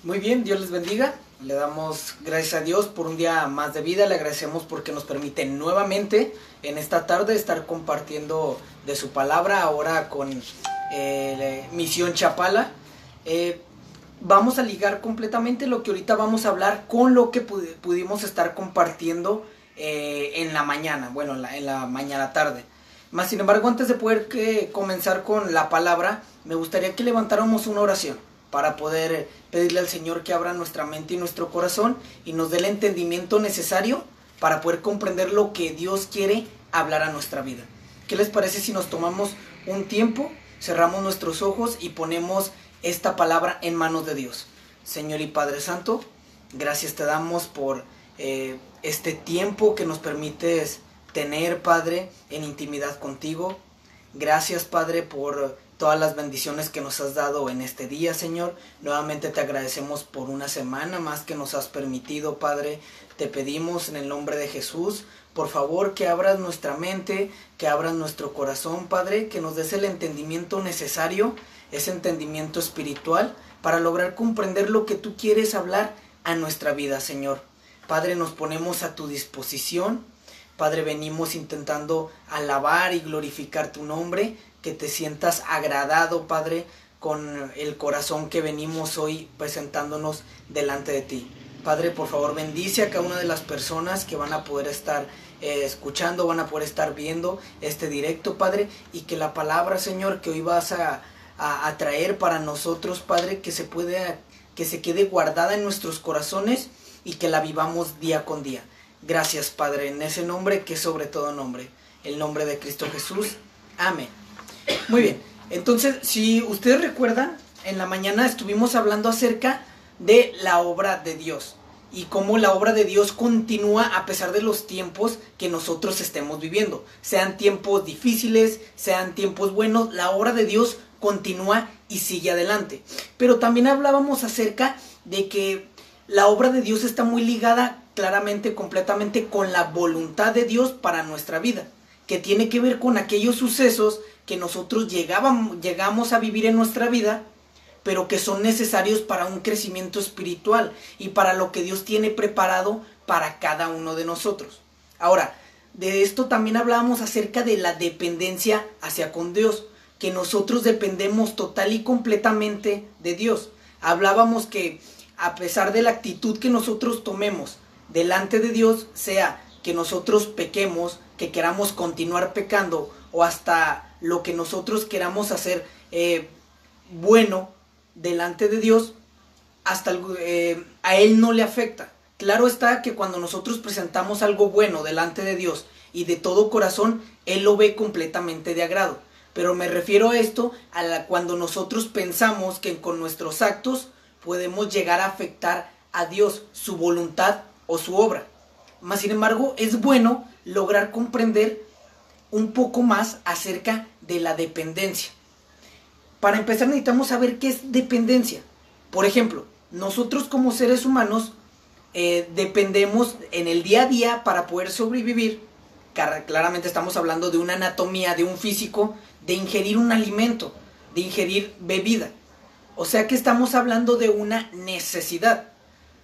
Muy bien, Dios les bendiga. Le damos gracias a Dios por un día más de vida. Le agradecemos porque nos permite nuevamente en esta tarde estar compartiendo de su palabra, ahora con Misión Chapala. Vamos a ligar completamente lo que ahorita vamos a hablar con lo que pudimos estar compartiendo en la mañana, bueno, en la mañana tarde. Más sin embargo, antes de poder comenzar con la palabra, me gustaría que levantáramos una oración para poder pedirle al Señor que abra nuestra mente y nuestro corazón y nos dé el entendimiento necesario para poder comprender lo que Dios quiere hablar a nuestra vida. ¿Qué les parece si nos tomamos un tiempo, cerramos nuestros ojos y ponemos esta palabra en manos de Dios? Señor y Padre Santo, gracias te damos por este tiempo que nos permites tener, Padre, en intimidad contigo. Gracias, Padre, por todas las bendiciones que nos has dado en este día, Señor. Nuevamente te agradecemos por una semana más que nos has permitido, Padre. Te pedimos en el nombre de Jesús, por favor, que abras nuestra mente, que abras nuestro corazón, Padre, que nos des el entendimiento necesario, ese entendimiento espiritual, para lograr comprender lo que tú quieres hablar a nuestra vida, Señor. Padre, nos ponemos a tu disposición. Padre, venimos intentando alabar y glorificar tu nombre, que te sientas agradado, Padre, con el corazón que venimos hoy presentándonos delante de ti. Padre, por favor, bendice a cada una de las personas que van a poder estar escuchando, van a poder estar viendo este directo, Padre, y que la palabra, Señor, que hoy vas a traer para nosotros, Padre, que se quede guardada en nuestros corazones y que la vivamos día con día. Gracias, Padre, en ese nombre que es sobre todo nombre, el nombre de Cristo Jesús. Amén. Muy bien, entonces, si ustedes recuerdan, en la mañana estuvimos hablando acerca de la obra de Dios y cómo la obra de Dios continúa a pesar de los tiempos que nosotros estemos viviendo. Sean tiempos difíciles, sean tiempos buenos, la obra de Dios continúa y sigue adelante. Pero también hablábamos acerca de que la obra de Dios está muy ligada claramente, completamente con la voluntad de Dios para nuestra vida, que tiene que ver con aquellos sucesos que nosotros llegamos a vivir en nuestra vida, pero que son necesarios para un crecimiento espiritual y para lo que Dios tiene preparado para cada uno de nosotros. Ahora, de esto también hablábamos acerca de la dependencia hacia con Dios, que nosotros dependemos total y completamente de Dios. Hablábamos que a pesar de la actitud que nosotros tomemos delante de Dios, sea que nosotros pequemos, que queramos continuar pecando o hasta lo que nosotros queramos hacer bueno delante de Dios, hasta a Él no le afecta. Claro está que cuando nosotros presentamos algo bueno delante de Dios y de todo corazón, Él lo ve completamente de agrado. Pero me refiero a esto cuando nosotros pensamos que con nuestros actos podemos llegar a afectar a Dios, su voluntad o su obra. Mas sin embargo, es bueno lograr comprender un poco más acerca de la dependencia. Para empezar, necesitamos saber qué es dependencia. Por ejemplo, nosotros como seres humanos dependemos en el día a día para poder sobrevivir. Claramente estamos hablando de una anatomía, de un físico, de ingerir un alimento, de ingerir bebida. O sea que estamos hablando de una necesidad.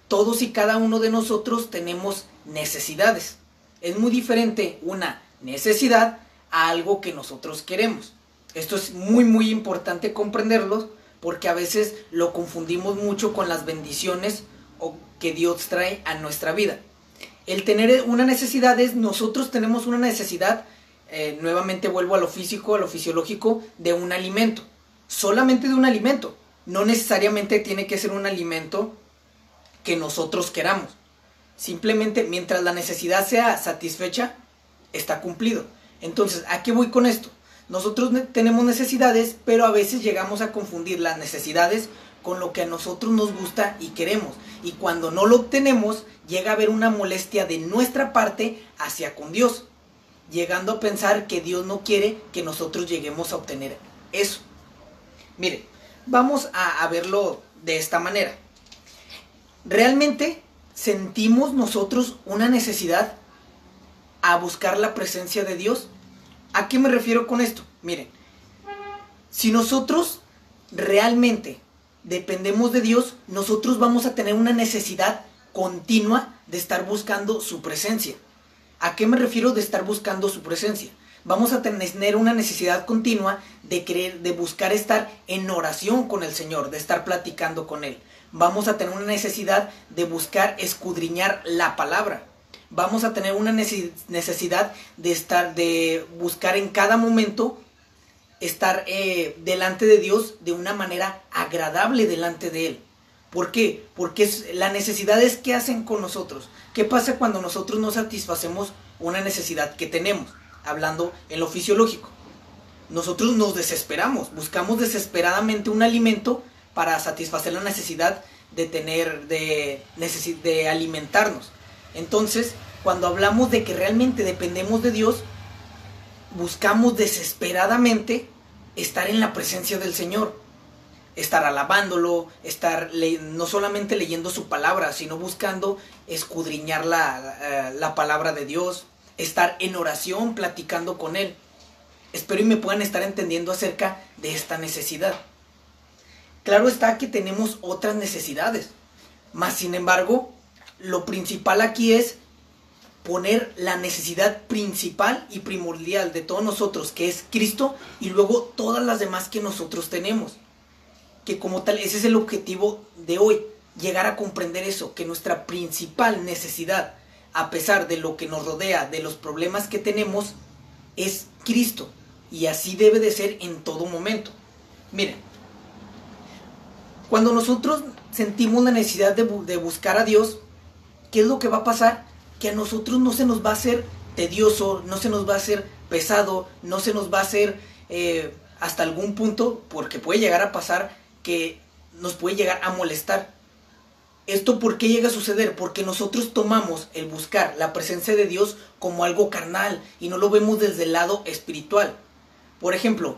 Todos y cada uno de nosotros tenemos necesidades. Es muy diferente una necesidad a algo que nosotros queremos. Esto es muy importante comprenderlo, porque a veces lo confundimos mucho con las bendiciones que Dios trae a nuestra vida. El tener una necesidad es, nosotros tenemos una necesidad, nuevamente vuelvo a lo físico, a lo fisiológico, de un alimento. Solamente de un alimento. No necesariamente tiene que ser un alimento que nosotros queramos. Simplemente mientras la necesidad sea satisfecha, está cumplido. Entonces, ¿a qué voy con esto? Nosotros tenemos necesidades, pero a veces llegamos a confundir las necesidades con lo que a nosotros nos gusta y queremos. Y cuando no lo obtenemos, llega a haber una molestia de nuestra parte hacia con Dios, llegando a pensar que Dios no quiere que nosotros lleguemos a obtener eso. Mire, vamos a verlo de esta manera. ¿Realmente sentimos nosotros una necesidad a buscar la presencia de Dios? ¿A qué me refiero con esto? Miren, si nosotros realmente dependemos de Dios, nosotros vamos a tener una necesidad continua de estar buscando su presencia. ¿A qué me refiero de estar buscando su presencia? Vamos a tener una necesidad continua de buscar estar en oración con el Señor, de estar platicando con Él. Vamos a tener una necesidad de buscar escudriñar la palabra. Vamos a tener una necesidad de buscar en cada momento estar delante de Dios de una manera agradable delante de Él. ¿Por qué? Porque la necesidad es qué hacen con nosotros. ¿Qué pasa cuando nosotros no satisfacemos una necesidad que tenemos? Hablando en lo fisiológico. Nosotros nos desesperamos, buscamos desesperadamente un alimento para satisfacer la necesidad de alimentarnos. Entonces, cuando hablamos de que realmente dependemos de Dios, buscamos desesperadamente estar en la presencia del Señor, estar alabándolo, no solamente leyendo su palabra, sino buscando escudriñar la palabra de Dios, estar en oración, platicando con Él. Espero y me puedan estar entendiendo acerca de esta necesidad. Claro está que tenemos otras necesidades, mas sin embargo, lo principal aquí es poner la necesidad principal y primordial de todos nosotros, que es Cristo, y luego todas las demás que nosotros tenemos. Que como tal, ese es el objetivo de hoy, llegar a comprender eso, que nuestra principal necesidad, a pesar de lo que nos rodea, de los problemas que tenemos, es Cristo. Y así debe de ser en todo momento. Miren, cuando nosotros sentimos la necesidad de buscar a Dios, ¿qué es lo que va a pasar? Que a nosotros no se nos va a hacer tedioso, no se nos va a hacer pesado, no se nos va a hacer hasta algún punto, porque puede llegar a pasar que nos puede llegar a molestar. ¿Esto por qué llega a suceder? Porque nosotros tomamos el buscar la presencia de Dios como algo carnal y no lo vemos desde el lado espiritual. Por ejemplo,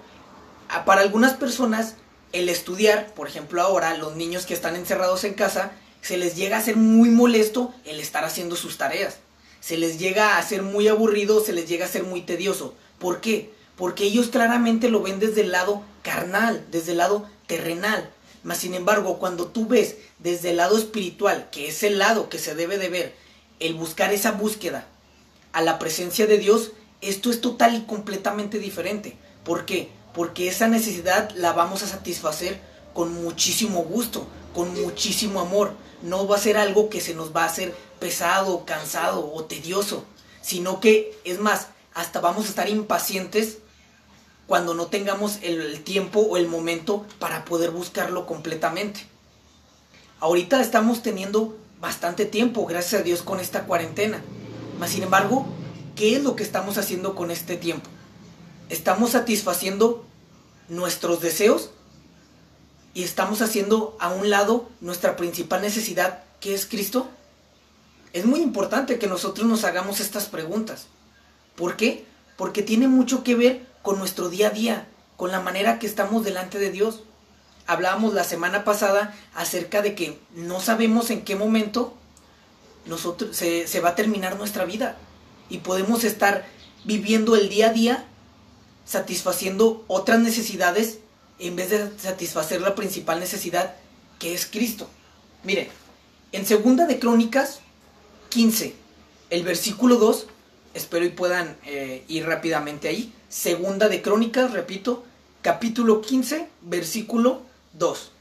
para algunas personas el estudiar, por ejemplo ahora los niños que están encerrados en casa, se les llega a ser muy molesto el estar haciendo sus tareas. Se les llega a ser muy aburrido, se les llega a ser muy tedioso. ¿Por qué? Porque ellos claramente lo ven desde el lado carnal, desde el lado terrenal. Mas sin embargo, cuando tú ves desde el lado espiritual, que es el lado que se debe de ver, el buscar esa búsqueda a la presencia de Dios, esto es total y completamente diferente. ¿Por qué? Porque esa necesidad la vamos a satisfacer con muchísimo gusto, con muchísimo amor. No va a ser algo que se nos va a hacer pesado, cansado o tedioso, sino que, es más, hasta vamos a estar impacientes cuando no tengamos el tiempo o el momento para poder buscarlo completamente. Ahorita estamos teniendo bastante tiempo, gracias a Dios, con esta cuarentena. Mas sin embargo, ¿qué es lo que estamos haciendo con este tiempo? ¿Estamos satisfaciendo nuestros deseos? ¿Y estamos haciendo a un lado nuestra principal necesidad, que es Cristo? Es muy importante que nosotros nos hagamos estas preguntas. ¿Por qué? Porque tiene mucho que ver con nuestro día a día, con la manera que estamos delante de Dios. Hablábamos la semana pasada acerca de que no sabemos en qué momento se va a terminar nuestra vida. Y podemos estar viviendo el día a día, satisfaciendo otras necesidades, en vez de satisfacer la principal necesidad, que es Cristo. Miren, en 2 de Crónicas 15, el versículo 2, espero y puedan ir rápidamente ahí. 2 de Crónicas, repito, capítulo 15, versículo 2.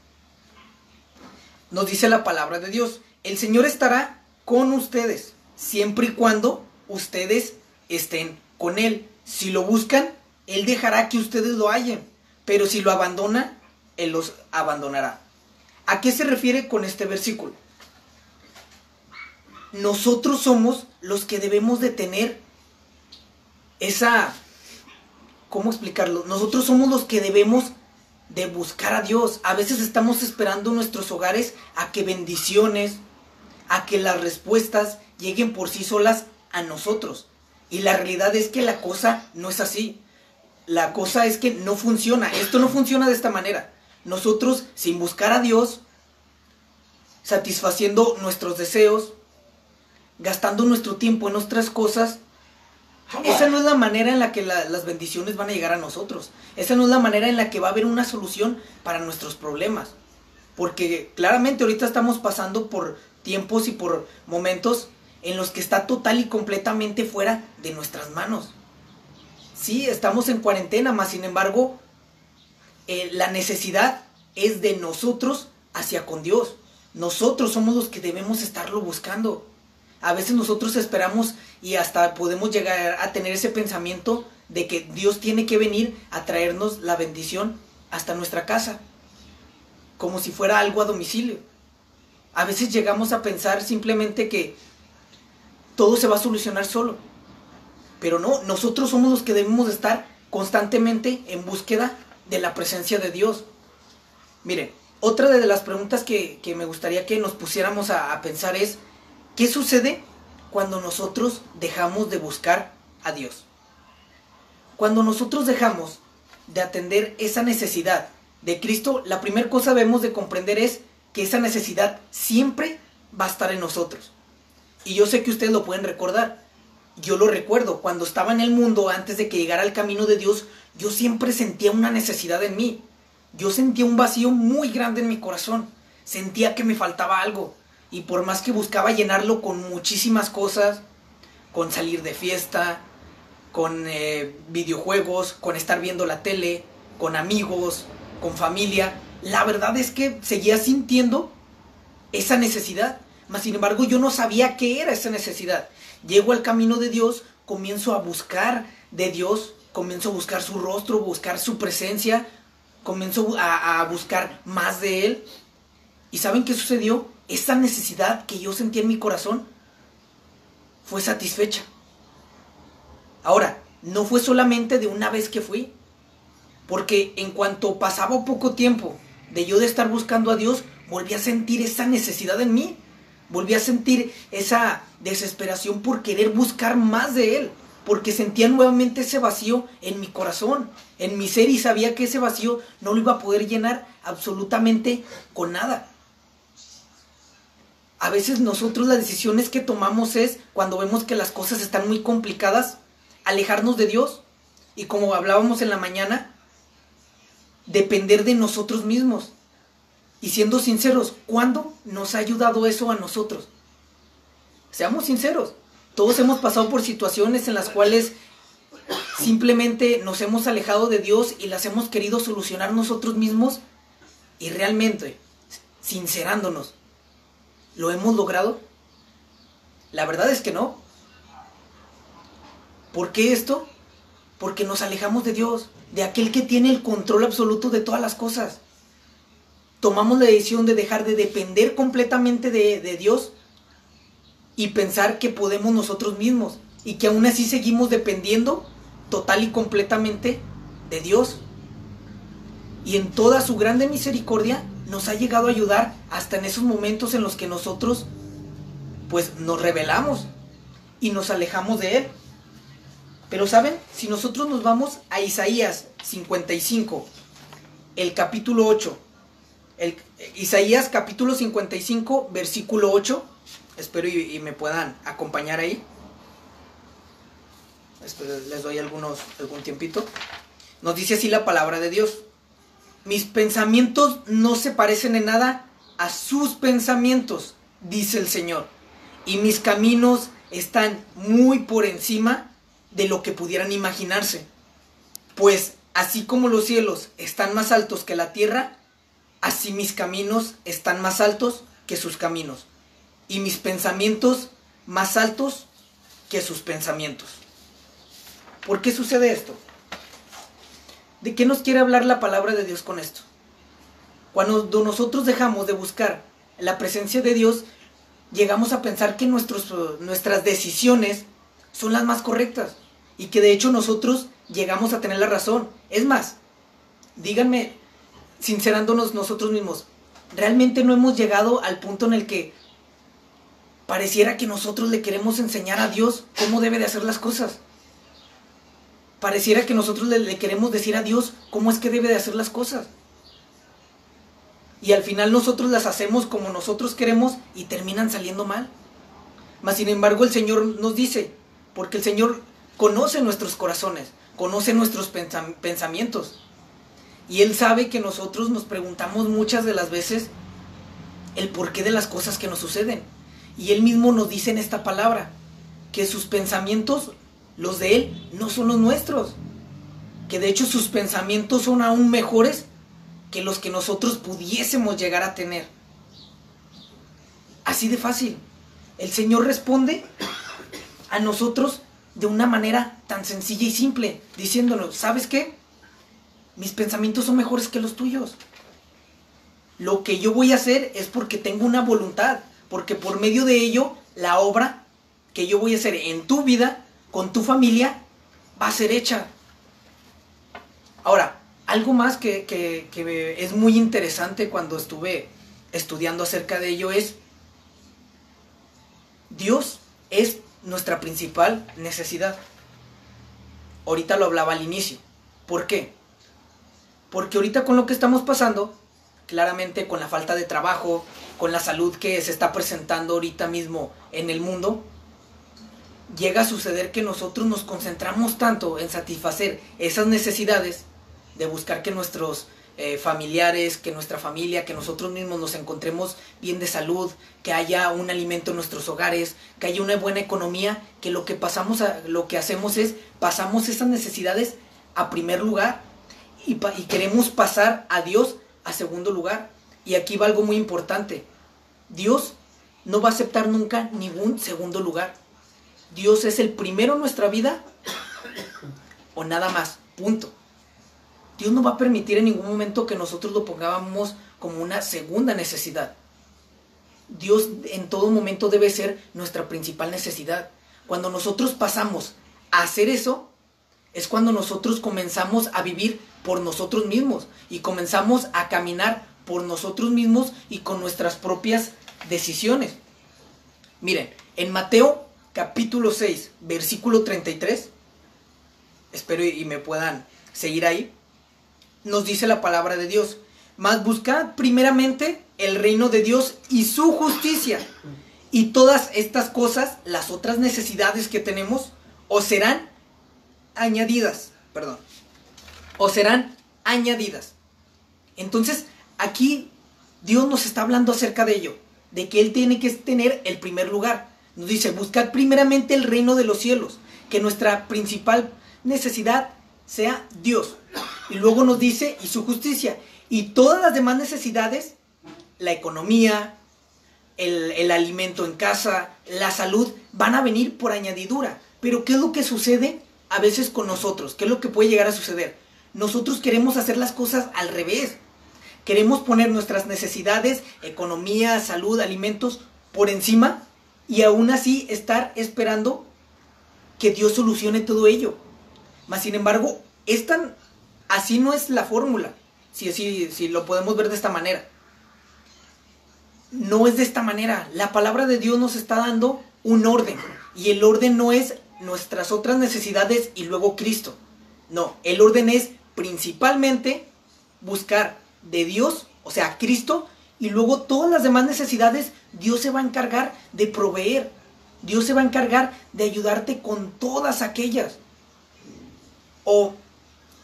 Nos dice la palabra de Dios: el Señor estará con ustedes, siempre y cuando ustedes estén con Él. Si lo buscan, Él dejará que ustedes lo hallen, pero si lo abandonan, Él los abandonará. ¿A qué se refiere con este versículo? Nosotros somos los que debemos de tener ¿cómo explicarlo? Nosotros somos los que debemos de buscar a Dios. A veces estamos esperando en nuestros hogares a que bendiciones, a que las respuestas lleguen por sí solas a nosotros. Y la realidad es que la cosa no es así. La cosa es que no funciona. Esto no funciona de esta manera. Nosotros, sin buscar a Dios, satisfaciendo nuestros deseos, gastando nuestro tiempo en otras cosas, esa no es la manera en la que las bendiciones van a llegar a nosotros. Esa no es la manera en la que va a haber una solución para nuestros problemas. Porque claramente ahorita estamos pasando por tiempos y por momentos en los que está total y completamente fuera de nuestras manos. Sí, estamos en cuarentena, mas sin embargo, la necesidad es de nosotros hacia con Dios. Nosotros somos los que debemos estarlo buscando. A veces nosotros esperamos y hasta podemos llegar a tener ese pensamiento de que Dios tiene que venir a traernos la bendición hasta nuestra casa, como si fuera algo a domicilio. A veces llegamos a pensar simplemente que todo se va a solucionar solo. Pero no, nosotros somos los que debemos estar constantemente en búsqueda de la presencia de Dios. Miren, otra de las preguntas que me gustaría que nos pusiéramos a pensar es, ¿qué sucede cuando nosotros dejamos de buscar a Dios? Cuando nosotros dejamos de atender esa necesidad de Cristo, la primera cosa debemos de comprender es que esa necesidad siempre va a estar en nosotros. Y yo sé que ustedes lo pueden recordar. Yo lo recuerdo, cuando estaba en el mundo, antes de que llegara al camino de Dios, yo siempre sentía una necesidad en mí. Yo sentía un vacío muy grande en mi corazón. Sentía que me faltaba algo. Y por más que buscaba llenarlo con muchísimas cosas, con salir de fiesta, con videojuegos, con estar viendo la tele, con amigos, con familia, la verdad es que seguía sintiendo esa necesidad. Mas sin embargo yo no sabía qué era esa necesidad. Llego al camino de Dios, comienzo a buscar de Dios, comienzo a buscar su rostro, buscar su presencia, comienzo a buscar más de Él. ¿Y saben qué sucedió? Esa necesidad que yo sentía en mi corazón fue satisfecha. Ahora, no fue solamente de una vez que fui, porque en cuanto pasaba poco tiempo de yo de estar buscando a Dios, volví a sentir esa necesidad en mí. Volví a sentir esa desesperación por querer buscar más de Él, porque sentía nuevamente ese vacío en mi corazón, en mi ser, y sabía que ese vacío no lo iba a poder llenar absolutamente con nada. A veces nosotros las decisiones que tomamos es, cuando vemos que las cosas están muy complicadas, alejarnos de Dios, y como hablábamos en la mañana, depender de nosotros mismos. Y siendo sinceros, ¿cuándo nos ha ayudado eso a nosotros? Seamos sinceros, todos hemos pasado por situaciones en las cuales simplemente nos hemos alejado de Dios y las hemos querido solucionar nosotros mismos, y realmente, sincerándonos, ¿lo hemos logrado? La verdad es que no. ¿Por qué esto? Porque nos alejamos de Dios, de aquel que tiene el control absoluto de todas las cosas. Tomamos la decisión de dejar de depender completamente de Dios y pensar que podemos nosotros mismos, y que aún así seguimos dependiendo total y completamente de Dios. Y en toda su grande misericordia nos ha llegado a ayudar hasta en esos momentos en los que nosotros pues nos rebelamos y nos alejamos de Él. Pero ¿saben? Si nosotros nos vamos a Isaías 55, el capítulo 8, Isaías capítulo 55, versículo 8, espero y me puedan acompañar ahí. Espero, les doy algún tiempito. Nos dice así la palabra de Dios: mis pensamientos no se parecen en nada a sus pensamientos, dice el Señor, y mis caminos están muy por encima de lo que pudieran imaginarse. Pues así como los cielos están más altos que la tierra, así mis caminos están más altos que sus caminos, y mis pensamientos más altos que sus pensamientos. ¿Por qué sucede esto? ¿De qué nos quiere hablar la palabra de Dios con esto? Cuando nosotros dejamos de buscar la presencia de Dios, llegamos a pensar que nuestras decisiones son las más correctas, y que de hecho nosotros llegamos a tener la razón. Es más, díganme, sincerándonos nosotros mismos, ¿realmente no hemos llegado al punto en el que pareciera que nosotros le queremos enseñar a Dios cómo debe de hacer las cosas? Pareciera que nosotros le queremos decir a Dios cómo es que debe de hacer las cosas. Y al final nosotros las hacemos como nosotros queremos y terminan saliendo mal. Mas sin embargo el Señor nos dice, porque el Señor conoce nuestros corazones, conoce nuestros pensamientos. Y Él sabe que nosotros nos preguntamos muchas de las veces el porqué de las cosas que nos suceden. Y Él mismo nos dice en esta palabra que sus pensamientos, los de Él, no son los nuestros. Que de hecho sus pensamientos son aún mejores que los que nosotros pudiésemos llegar a tener. Así de fácil. El Señor responde a nosotros de una manera tan sencilla y simple, diciéndonos, ¿sabes qué? Mis pensamientos son mejores que los tuyos. Lo que yo voy a hacer es porque tengo una voluntad, porque por medio de ello, la obra que yo voy a hacer en tu vida, con tu familia, va a ser hecha. Ahora, algo más que es muy interesante cuando estuve estudiando acerca de ello es, Dios es nuestra principal necesidad. Ahorita lo hablaba al inicio. ¿Por qué? Porque ahorita con lo que estamos pasando, claramente con la falta de trabajo, con la salud que se está presentando ahorita mismo en el mundo, llega a suceder que nosotros nos concentramos tanto en satisfacer esas necesidades, de buscar que nuestros familiares, que nuestra familia, que nosotros mismos nos encontremos bien de salud, que haya un alimento en nuestros hogares, que haya una buena economía, que lo que hacemos es pasamos esas necesidades a primer lugar y queremos pasar a Dios a segundo lugar. Y aquí va algo muy importante. Dios no va a aceptar nunca ningún segundo lugar. Dios es el primero en nuestra vida o nada más, punto. Dios no va a permitir en ningún momento que nosotros lo pongamos como una segunda necesidad. Dios en todo momento debe ser nuestra principal necesidad. Cuando nosotros pasamos a hacer eso, es cuando nosotros comenzamos a vivir por nosotros mismos y comenzamos a caminar por nosotros mismos y con nuestras propias decisiones. Miren, en Mateo capítulo 6, versículo 33, espero y me puedan seguir ahí, nos dice la palabra de Dios: mas buscad primeramente el reino de Dios y su justicia, y todas estas cosas, las otras necesidades que tenemos, os serán añadidas. Entonces, aquí Dios nos está hablando acerca de ello, de que Él tiene que tener el primer lugar. Nos dice, buscad primeramente el reino de los cielos, que nuestra principal necesidad sea Dios. Y luego nos dice, y su justicia. Y todas las demás necesidades, la economía, el alimento en casa, la salud, van a venir por añadidura. Pero ¿qué es lo que sucede a veces con nosotros? ¿Qué es lo que puede llegar a suceder? Nosotros queremos hacer las cosas al revés. Queremos poner nuestras necesidades, economía, salud, alimentos, por encima, y aún así estar esperando que Dios solucione todo ello. Mas sin embargo, así no es la fórmula, si lo podemos ver de esta manera. No es de esta manera. La palabra de Dios nos está dando un orden, y el orden no es nuestras otras necesidades y luego Cristo. No, el orden es principalmente buscar de Dios, o sea, Cristo, y luego todas las demás necesidades Dios se va a encargar de proveer. Dios se va a encargar de ayudarte con todas aquellas. O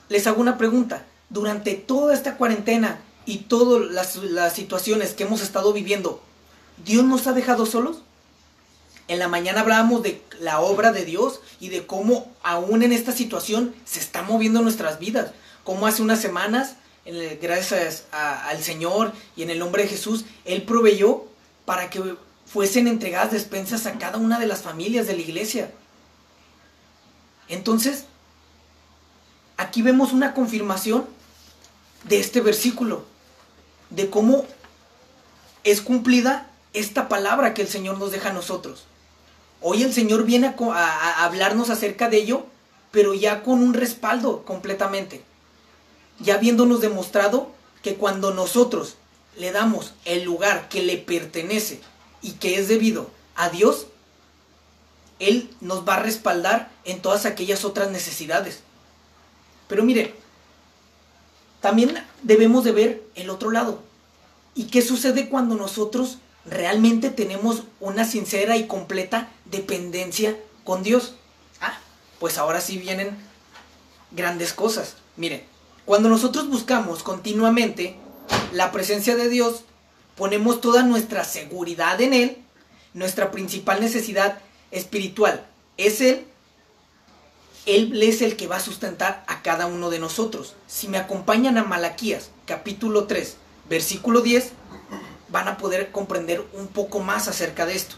les hago una pregunta: durante toda esta cuarentena y todas las situaciones que hemos estado viviendo, ¿Dios nos ha dejado solos? En la mañana hablábamos de la obra de Dios y de cómo aún en esta situación se está moviendo nuestras vidas. Como hace unas semanas, gracias al Señor y en el nombre de Jesús, Él proveyó para que fuesen entregadas despensas a cada una de las familias de la iglesia. Entonces, aquí vemos una confirmación de este versículo, de cómo es cumplida esta palabra que el Señor nos deja a nosotros. Hoy el Señor viene a hablarnos acerca de ello, pero ya con un respaldo completamente. Ya habiéndonos demostrado que cuando nosotros le damos el lugar que le pertenece y que es debido a Dios, Él nos va a respaldar en todas aquellas otras necesidades. Pero mire, también debemos de ver el otro lado. ¿Y qué sucede cuando nosotros realmente tenemos una sincera y completa dependencia con Dios? Pues ahora sí vienen grandes cosas. Miren, cuando nosotros buscamos continuamente la presencia de Dios, ponemos toda nuestra seguridad en Él, nuestra principal necesidad espiritual es Él es el que va a sustentar a cada uno de nosotros. Si me acompañan a Malaquías, capítulo 3, versículo 10, van a poder comprender un poco más acerca de esto.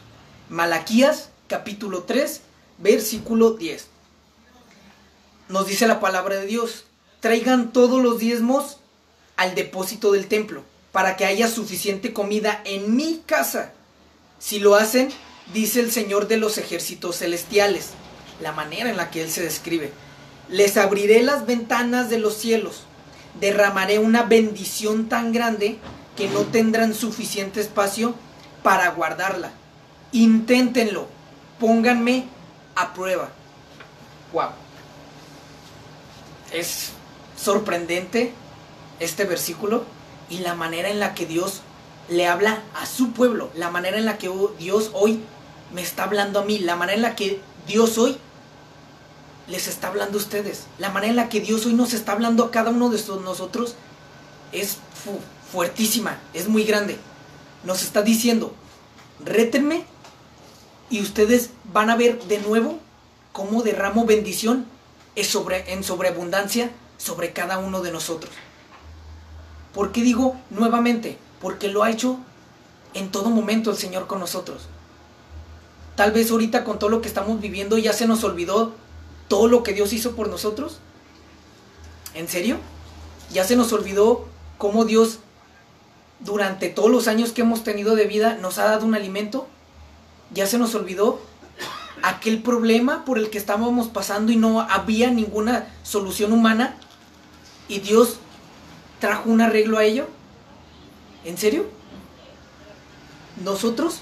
Malaquías, capítulo 3, versículo 10. Nos dice la palabra de Dios: traigan todos los diezmos al depósito del templo, para que haya suficiente comida en mi casa. Si lo hacen, dice el Señor de los ejércitos celestiales, la manera en la que Él se describe: les abriré las ventanas de los cielos, derramaré una bendición tan grande que no tendrán suficiente espacio para guardarla. Inténtenlo, pónganme a prueba. Wow. Es sorprendente este versículo y la manera en la que Dios le habla a su pueblo, la manera en la que Dios hoy me está hablando a mí, la manera en la que Dios hoy les está hablando a ustedes, la manera en la que Dios hoy nos está hablando a cada uno de nosotros es fuertísima, es muy grande. Nos está diciendo: rétenme y ustedes van a ver de nuevo cómo derramo bendición en sobreabundancia sobre cada uno de nosotros. ¿Por qué digo nuevamente? Porque lo ha hecho en todo momento el Señor con nosotros. Tal vez ahorita con todo lo que estamos viviendo ya se nos olvidó todo lo que Dios hizo por nosotros. ¿En serio? ¿Ya se nos olvidó cómo Dios durante todos los años que hemos tenido de vida nos ha dado un alimento? ¿Ya se nos olvidó aquel problema por el que estábamos pasando y no había ninguna solución humana y Dios trajo un arreglo a ello? ¿En serio? Nosotros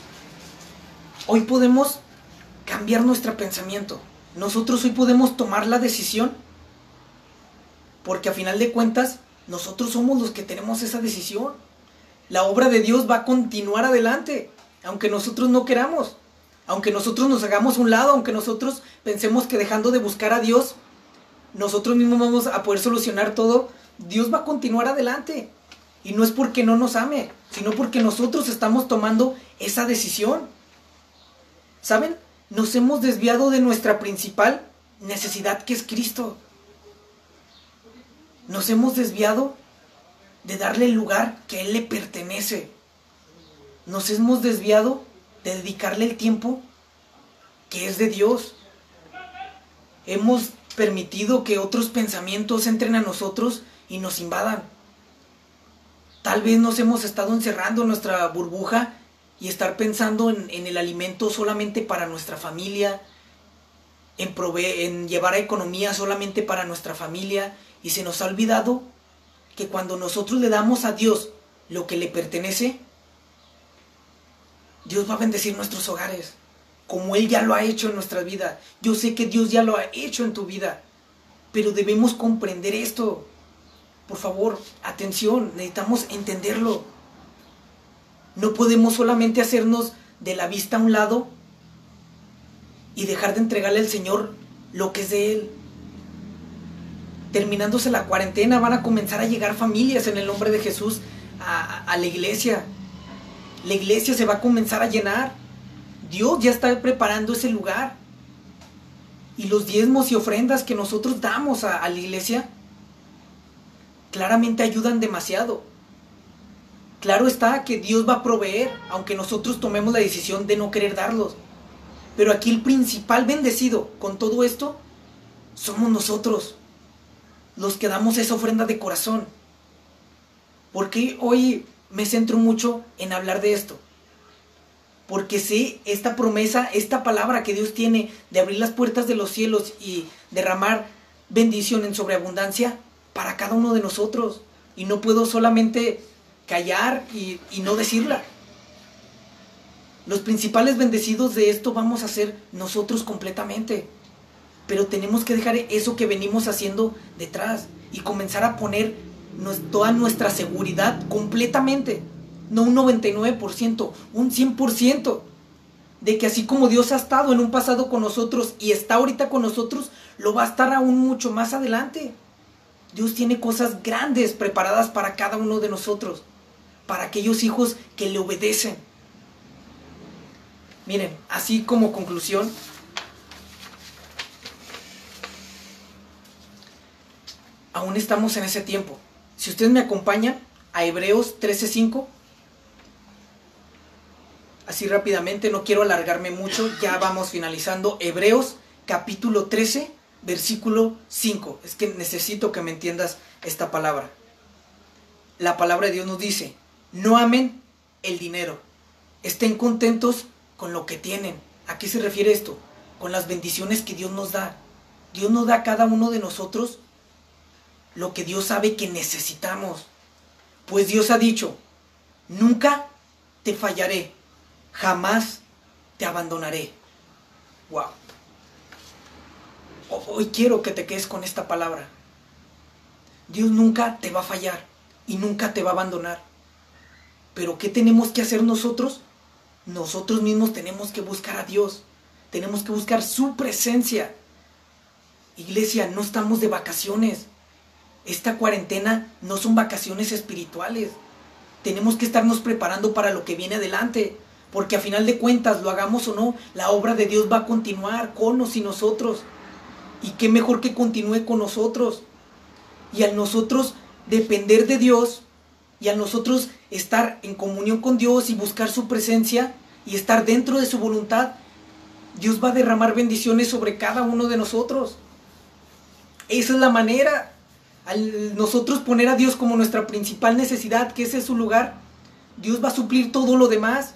hoy podemos cambiar nuestro pensamiento. Nosotros hoy podemos tomar la decisión, porque a final de cuentas nosotros somos los que tenemos esa decisión. La obra de Dios va a continuar adelante, aunque nosotros no queramos, aunque nosotros nos hagamos a un lado, aunque nosotros pensemos que dejando de buscar a Dios, nosotros mismos vamos a poder solucionar todo. Dios va a continuar adelante. Y no es porque no nos ame, sino porque nosotros estamos tomando esa decisión. ¿Saben? Nos hemos desviado de nuestra principal necesidad, que es Cristo. Nos hemos desviado de darle el lugar que a Él le pertenece. Nos hemos desviado de dedicarle el tiempo que es de Dios. Hemos permitido que otros pensamientos entren a nosotros y nos invadan. Tal vez nos hemos estado encerrando en nuestra burbuja y estar pensando en el alimento solamente para nuestra familia, en llevar a economía solamente para nuestra familia, y se nos ha olvidado que cuando nosotros le damos a Dios lo que le pertenece, Dios va a bendecir nuestros hogares, como Él ya lo ha hecho en nuestra vida. Yo sé que Dios ya lo ha hecho en tu vida, pero debemos comprender esto. Por favor, atención, necesitamos entenderlo. No podemos solamente hacernos de la vista a un lado y dejar de entregarle al Señor lo que es de Él. Terminándose la cuarentena, van a comenzar a llegar familias en el nombre de Jesús a la iglesia. La iglesia se va a comenzar a llenar. Dios ya está preparando ese lugar. Y los diezmos y ofrendas que nosotros damos a la iglesia claramente ayudan demasiado. Claro está que Dios va a proveer, aunque nosotros tomemos la decisión de no querer darlos. Pero aquí el principal bendecido con todo esto somos nosotros, los que damos esa ofrenda de corazón. Porque hoy me centro mucho en hablar de esto, porque sé esta promesa, esta palabra que Dios tiene de abrir las puertas de los cielos y derramar bendición en sobreabundancia para cada uno de nosotros. Y no puedo solamente callar y no decirla. Los principales bendecidos de esto vamos a ser nosotros completamente. Pero tenemos que dejar eso que venimos haciendo detrás y comenzar a poner toda nuestra seguridad completamente. No un 99%, un 100%. De que así como Dios ha estado en un pasado con nosotros y está ahorita con nosotros, lo va a estar aún mucho más adelante. Dios tiene cosas grandes preparadas para cada uno de nosotros, para aquellos hijos que le obedecen. Miren, así como conclusión, aún estamos en ese tiempo. Si ustedes me acompañan a Hebreos 13:5, así rápidamente, no quiero alargarme mucho, ya vamos finalizando. Hebreos capítulo 13, versículo 5. Es que necesito que me entiendas esta palabra. La palabra de Dios nos dice: no amen el dinero, estén contentos con lo que tienen. ¿A qué se refiere esto? Con las bendiciones que Dios nos da. Dios nos da a cada uno de nosotros lo que Dios sabe que necesitamos. Pues Dios ha dicho: nunca te fallaré, jamás te abandonaré. Wow. Hoy quiero que te quedes con esta palabra. Dios nunca te va a fallar y nunca te va a abandonar. Pero ¿qué tenemos que hacer nosotros? Nosotros mismos tenemos que buscar a Dios. Tenemos que buscar su presencia. Iglesia, no estamos de vacaciones. Esta cuarentena no son vacaciones espirituales. Tenemos que estarnos preparando para lo que viene adelante. Porque a final de cuentas, lo hagamos o no, la obra de Dios va a continuar con o sin nosotros. Y qué mejor que continúe con nosotros. Y al nosotros depender de Dios, y al nosotros estar en comunión con Dios y buscar su presencia y estar dentro de su voluntad, Dios va a derramar bendiciones sobre cada uno de nosotros. Esa es la manera. Al nosotros poner a Dios como nuestra principal necesidad, que ese es su lugar, Dios va a suplir todo lo demás.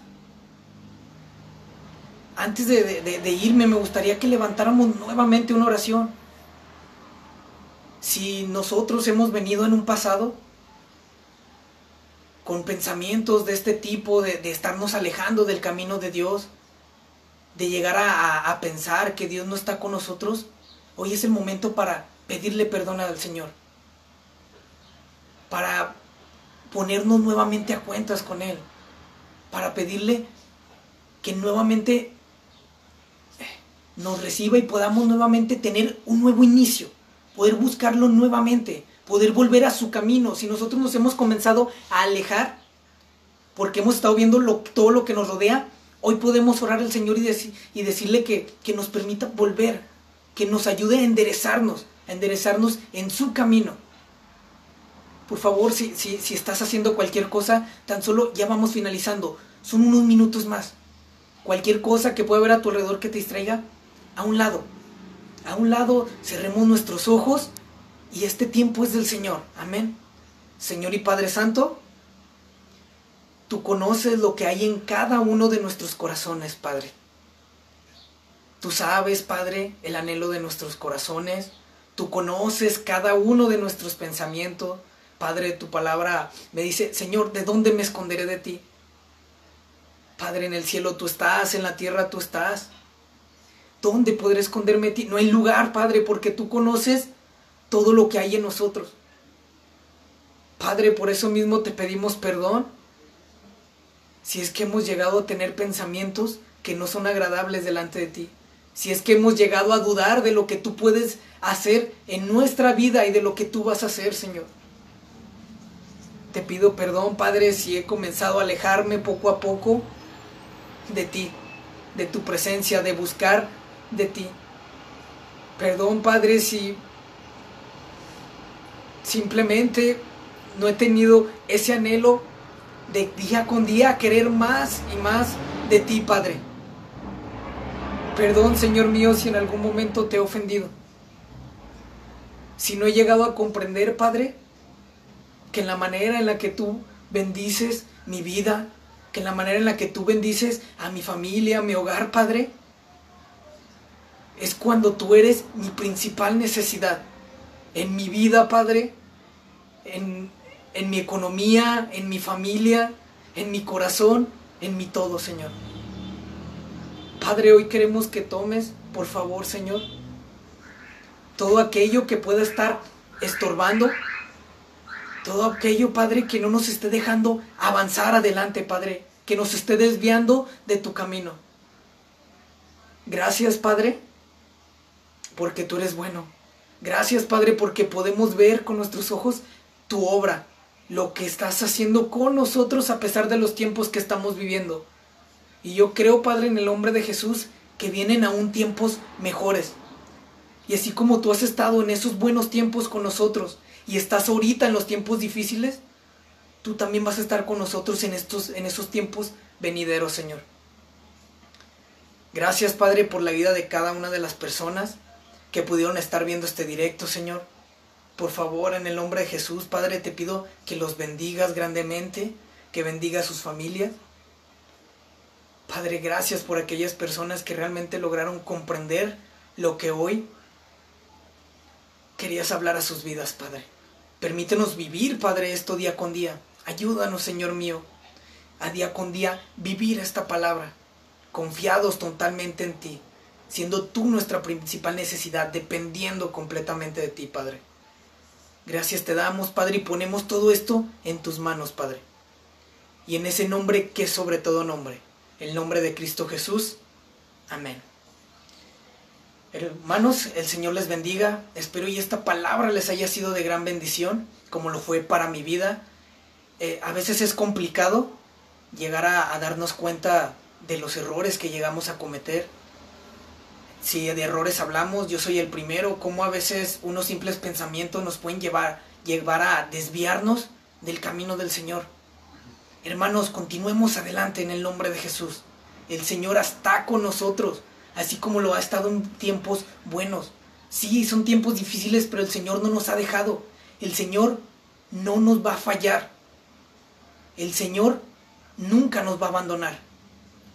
Antes de irme, me gustaría que levantáramos nuevamente una oración. Si nosotros hemos venido en un pasado con pensamientos de este tipo, de estarnos alejando del camino de Dios, de llegar a pensar que Dios no está con nosotros, hoy es el momento para pedirle perdón al Señor, para ponernos nuevamente a cuentas con Él, para pedirle que nuevamente nos reciba y podamos nuevamente tener un nuevo inicio, poder buscarlo nuevamente, poder volver a su camino. Si nosotros nos hemos comenzado a alejar porque hemos estado viendo todo lo que nos rodea, hoy podemos orar al Señor y decirle que nos permita volver, que nos ayude a enderezarnos en su camino. Por favor, si estás haciendo cualquier cosa, tan solo ya vamos finalizando, son unos minutos más. Cualquier cosa que pueda haber a tu alrededor que te distraiga, a un lado, cerremos nuestros ojos y este tiempo es del Señor. Amén. Señor y Padre Santo, tú conoces lo que hay en cada uno de nuestros corazones, Padre. Tú sabes, Padre, el anhelo de nuestros corazones. Tú conoces cada uno de nuestros pensamientos. Padre, tu palabra me dice: Señor, ¿de dónde me esconderé de ti? Padre, en el cielo tú estás, en la tierra tú estás. ¿Dónde podré esconderme de ti? No hay lugar, Padre, porque tú conoces todo lo que hay en nosotros. Padre, por eso mismo te pedimos perdón si es que hemos llegado a tener pensamientos que no son agradables delante de ti. Si es que hemos llegado a dudar de lo que tú puedes hacer en nuestra vida y de lo que tú vas a hacer, Señor. Te pido perdón, Padre, si he comenzado a alejarme poco a poco de ti, de tu presencia, de buscar de ti. Perdón, Padre, si simplemente no he tenido ese anhelo de día con día querer más y más de ti, Padre. Perdón, Señor mío, si en algún momento te he ofendido. Si no he llegado a comprender, Padre, que en la manera en la que tú bendices mi vida, que en la manera en la que tú bendices a mi familia, a mi hogar, Padre, es cuando tú eres mi principal necesidad. En mi vida, Padre, en mi economía, en mi familia, en mi corazón, en mi todo, Señor. Padre, hoy queremos que tomes, por favor, Señor, todo aquello que pueda estar estorbando, todo aquello, Padre, que no nos esté dejando avanzar adelante, Padre, que nos esté desviando de tu camino. Gracias, Padre, porque tú eres bueno. Gracias, Padre, porque podemos ver con nuestros ojos tu obra. lo que estás haciendo con nosotros a pesar de los tiempos que estamos viviendo. Y yo creo, Padre, en el nombre de Jesús, que vienen aún tiempos mejores. Y así como tú has estado en esos buenos tiempos con nosotros y estás ahorita en los tiempos difíciles, tú también vas a estar con nosotros en esos tiempos venideros, Señor. Gracias, Padre, por la vida de cada una de las personas que pudieron estar viendo este directo, Señor. Por favor, en el nombre de Jesús, Padre, te pido que los bendigas grandemente, que bendiga a sus familias. Padre, gracias por aquellas personas que realmente lograron comprender lo que hoy querías hablar a sus vidas, Padre. Permítenos vivir, Padre, esto día con día. Ayúdanos, Señor mío, a día con día vivir esta palabra, confiados totalmente en ti, siendo tú nuestra principal necesidad, dependiendo completamente de ti, Padre. Gracias te damos, Padre, y ponemos todo esto en tus manos, Padre. Y en ese nombre que es sobre todo nombre, el nombre de Cristo Jesús. Amén. Hermanos, el Señor les bendiga. Espero y esta palabra les haya sido de gran bendición, como lo fue para mi vida. A veces es complicado llegar a darnos cuenta de los errores que llegamos a cometer. Si de errores hablamos, yo soy el primero. Como a veces unos simples pensamientos nos pueden llevar a desviarnos del camino del Señor. Hermanos, continuemos adelante en el nombre de Jesús. El Señor está con nosotros, así como lo ha estado en tiempos buenos. Sí, son tiempos difíciles, pero el Señor no nos ha dejado. El Señor no nos va a fallar. El Señor nunca nos va a abandonar.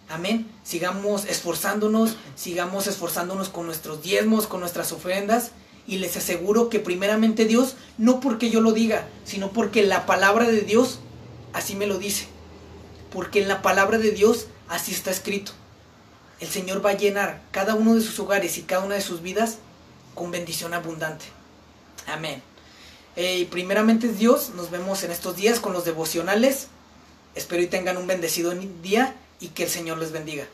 Amén. Sigamos esforzándonos con nuestros diezmos, con nuestras ofrendas. Y les aseguro que primeramente Dios, no porque yo lo diga, sino porque la palabra de Dios así me lo dice. Porque en la palabra de Dios así está escrito. El Señor va a llenar cada uno de sus hogares y cada una de sus vidas con bendición abundante. Amén. Primeramente Dios, nos vemos en estos días con los devocionales. Espero y tengan un bendecido día y que el Señor les bendiga.